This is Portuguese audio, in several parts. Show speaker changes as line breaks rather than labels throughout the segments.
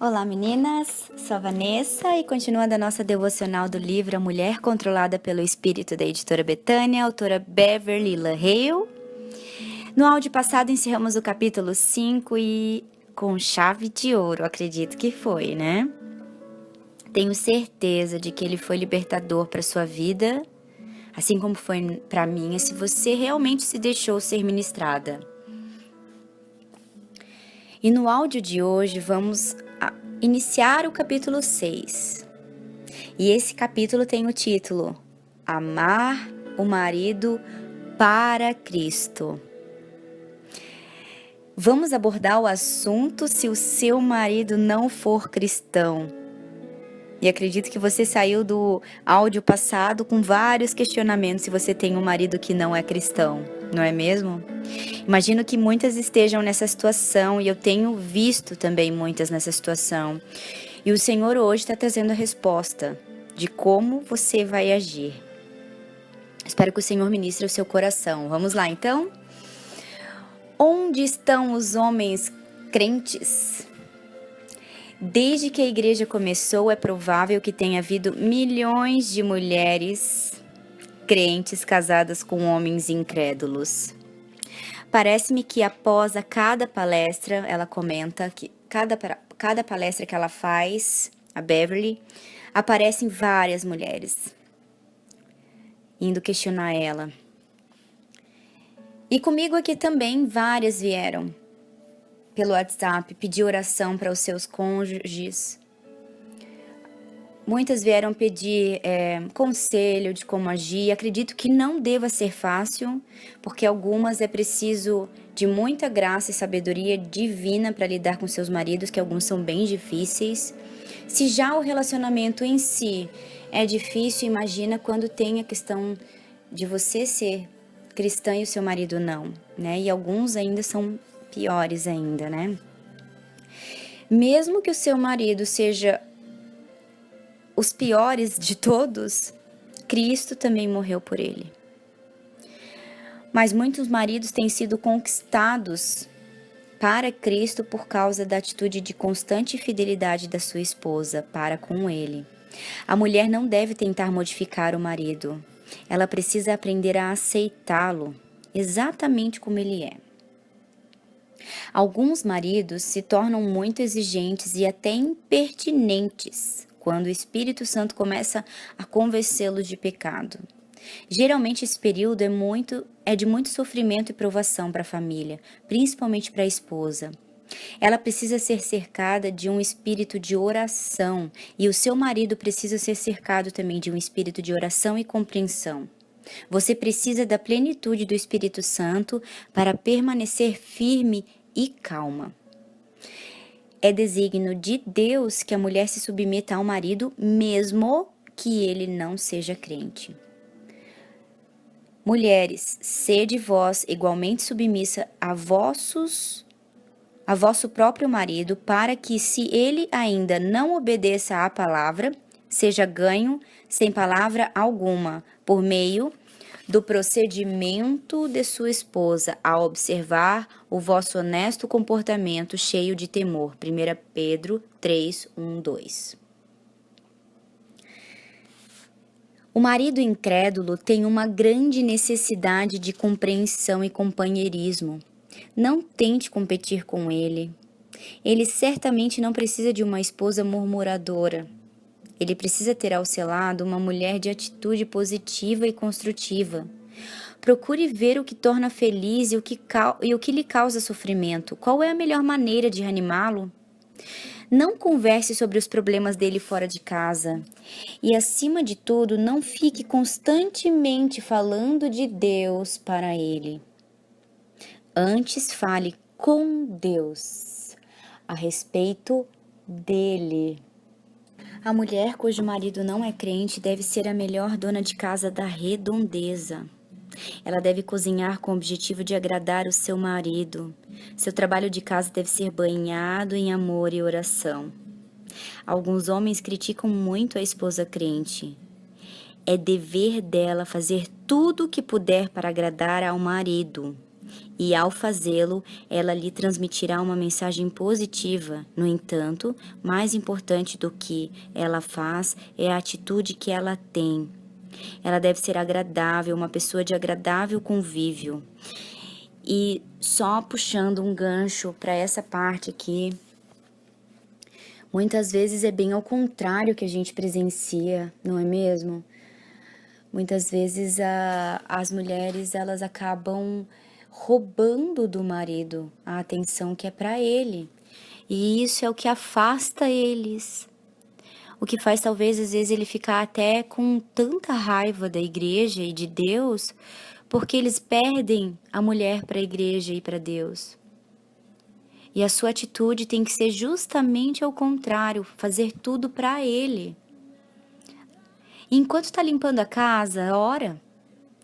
Olá meninas, sou a Vanessa e continuando a nossa devocional do livro A Mulher Controlada pelo Espírito da editora Betânia, autora Beverly LaHale. No áudio passado encerramos o capítulo 5 e com chave de ouro, acredito que foi, né? Tenho certeza de que ele foi libertador para sua vida, assim como foi para mim, se você realmente se deixou ser ministrada. E no áudio de hoje vamos iniciar o capítulo 6. E esse capítulo tem o título Amar o Marido para Cristo. Vamos abordar o assunto se o seu marido não for cristão. E acredito que você saiu do áudio passado com vários questionamentos se você tem um marido que não é cristão, não é mesmo? Imagino que muitas estejam nessa situação e eu tenho visto também muitas nessa situação. E o Senhor hoje está trazendo a resposta de como você vai agir. Espero que o Senhor ministre o seu coração. Vamos lá então? Onde estão os homens crentes? Desde que a igreja começou, é provável que tenha havido milhões de mulheres crentes casadas com homens incrédulos. Parece-me que após cada palestra, ela comenta que cada palestra que ela faz, a Beverly, aparecem várias mulheres indo questionar ela. E comigo aqui também várias vieram pelo WhatsApp pedir oração para os seus cônjuges. Muitas vieram pedir conselho de como agir. Acredito que não deva ser fácil, porque algumas é preciso de muita graça e sabedoria divina para lidar com seus maridos, que alguns são bem difíceis. Se já o relacionamento em si é difícil, imagina quando tem a questão de você ser cristã e o seu marido não, né? E alguns ainda são piores ainda, né? Mesmo que o seu marido seja os piores de todos, Cristo também morreu por ele. Mas muitos maridos têm sido conquistados para Cristo por causa da atitude de constante fidelidade da sua esposa para com ele. A mulher não deve tentar modificar o marido. Ela precisa aprender a aceitá-lo exatamente como ele é. Alguns maridos se tornam muito exigentes e até impertinentes quando o Espírito Santo começa a convencê-los de pecado. Geralmente esse período é de muito sofrimento e provação para a família, principalmente para a esposa. Ela precisa ser cercada de um espírito de oração e o seu marido precisa ser cercado também de um espírito de oração e compreensão. Você precisa da plenitude do Espírito Santo para permanecer firme e calma. É desígnio de Deus que a mulher se submeta ao marido, mesmo que ele não seja crente. Mulheres, sede vós igualmente submissa a vosso próprio marido, para que, se ele ainda não obedeça à palavra, seja ganho sem palavra alguma, por meio do procedimento de sua esposa, a observar o vosso honesto comportamento cheio de temor. 1 Pedro 3, 1, 2. O marido incrédulo tem uma grande necessidade de compreensão e companheirismo. Não tente competir com ele. Ele certamente não precisa de uma esposa murmuradora. Ele precisa ter ao seu lado uma mulher de atitude positiva e construtiva. Procure ver o que torna feliz e o que lhe causa sofrimento. Qual é a melhor maneira de reanimá-lo? Não converse sobre os problemas dele fora de casa. E, acima de tudo, não fique constantemente falando de Deus para ele. Antes, fale com Deus a respeito dele. A mulher cujo marido não é crente deve ser a melhor dona de casa da redondeza. Ela deve cozinhar com o objetivo de agradar o seu marido. Seu trabalho de casa deve ser banhado em amor e oração. Alguns homens criticam muito a esposa crente. É dever dela fazer tudo o que puder para agradar ao marido. E ao fazê-lo, ela lhe transmitirá uma mensagem positiva. No entanto, mais importante do que ela faz é a atitude que ela tem. Ela deve ser agradável, uma pessoa de agradável convívio. E só puxando um gancho para essa parte aqui, muitas vezes é bem ao contrário que a gente presencia, não é mesmo? Muitas vezes as mulheres elas acabam roubando do marido a atenção que é para ele. E isso é o que afasta eles. O que faz talvez às vezes ele ficar até com tanta raiva da igreja e de Deus, porque eles perdem a mulher para a igreja e para Deus. E a sua atitude tem que ser justamente ao contrário, fazer tudo para ele. Enquanto está limpando a casa, ora,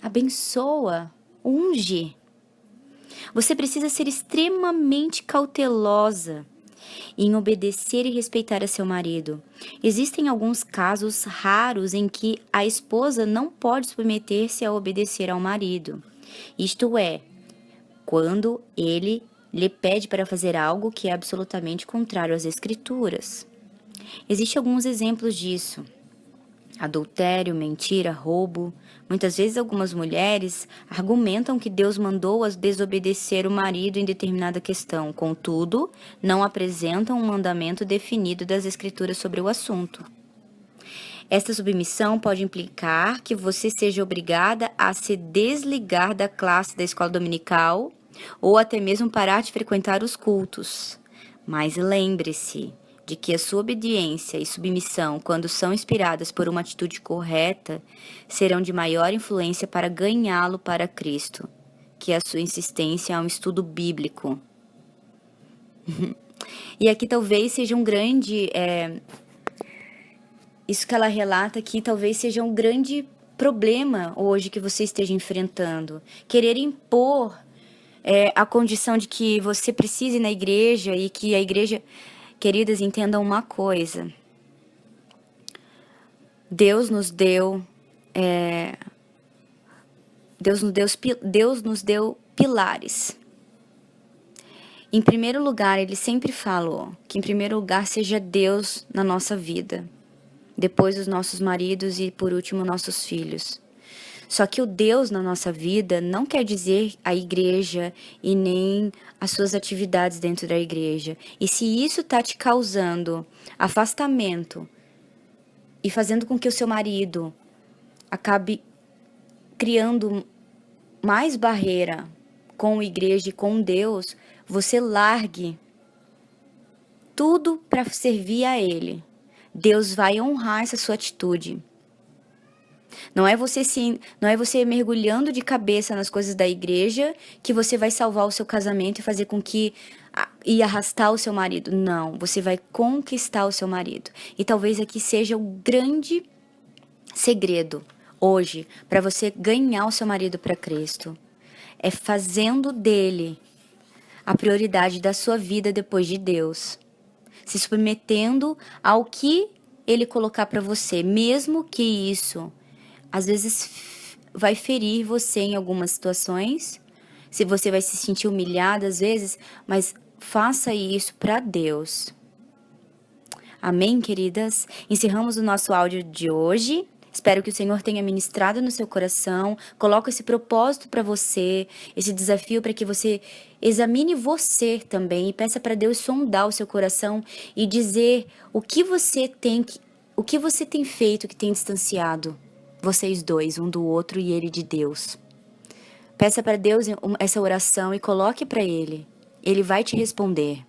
abençoa, unge. Você precisa ser extremamente cautelosa em obedecer e respeitar a seu marido. Existem alguns casos raros em que a esposa não pode submeter-se a obedecer ao marido. Isto é, quando ele lhe pede para fazer algo que é absolutamente contrário às Escrituras. Existem alguns exemplos disso. Adultério, mentira, roubo. Muitas vezes algumas mulheres argumentam que Deus mandou-as desobedecer o marido em determinada questão, contudo, não apresentam um mandamento definido das Escrituras sobre o assunto. Esta submissão pode implicar que você seja obrigada a se desligar da classe da escola dominical ou até mesmo parar de frequentar os cultos. Mas lembre-se de que a sua obediência e submissão, quando são inspiradas por uma atitude correta, serão de maior influência para ganhá-lo para Cristo, que a sua insistência a um estudo bíblico. E aqui talvez seja um grande... isso que ela relata aqui talvez seja um grande problema hoje que você esteja enfrentando. Querer impor a condição de que você precise ir na igreja e que a igreja... Queridas, entendam uma coisa. Deus nos deu pilares. Em primeiro lugar, ele sempre falou que em primeiro lugar seja Deus na nossa vida. Depois os nossos maridos e por último nossos filhos. Só que o Deus na nossa vida não quer dizer a igreja e nem as suas atividades dentro da igreja. E se isso está te causando afastamento e fazendo com que o seu marido acabe criando mais barreira com a igreja e com Deus, você largue tudo para servir a Ele. Deus vai honrar essa sua atitude. Não é você mergulhando de cabeça nas coisas da igreja que você vai salvar o seu casamento e fazer com que e arrastar o seu marido. Não, você vai conquistar o seu marido. E talvez aqui seja o grande segredo hoje para você ganhar o seu marido para Cristo. É fazendo dele a prioridade da sua vida depois de Deus. Se submetendo ao que ele colocar para você, mesmo que isso às vezes vai ferir você em algumas situações, se você vai se sentir humilhada às vezes, mas faça isso para Deus. Amém, queridas? Encerramos o nosso áudio de hoje. Espero que o Senhor tenha ministrado no seu coração. Coloque esse propósito para você, esse desafio para que você examine você também e peça para Deus sondar o seu coração e dizer o que você tem feito que tem distanciado vocês dois, um do outro e ele de Deus. Peça para Deus essa oração e coloque para Ele. Ele vai te responder.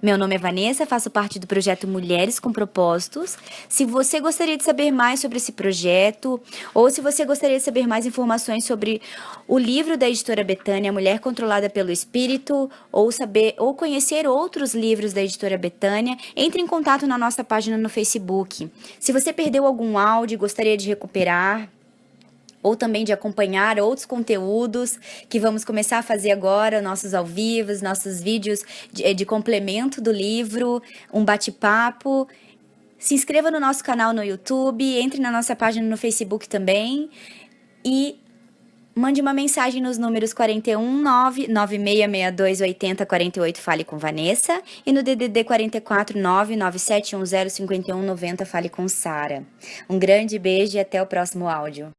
Meu nome é Vanessa, faço parte do projeto Mulheres com Propósitos. Se você gostaria de saber mais sobre esse projeto, ou se você gostaria de saber mais informações sobre o livro da editora Betânia, Mulher Controlada pelo Espírito, ou conhecer outros livros da editora Betânia, entre em contato na nossa página no Facebook. Se você perdeu algum áudio e gostaria de recuperar, ou também de acompanhar outros conteúdos que vamos começar a fazer agora, nossos ao vivo, nossos vídeos de complemento do livro, um bate-papo. Se inscreva no nosso canal no YouTube, entre na nossa página no Facebook também e Mande uma mensagem nos números 41 99662 8048, fale com Vanessa, e no DDD 44 99710 5190, fale com Sara. Um grande beijo e até o próximo áudio.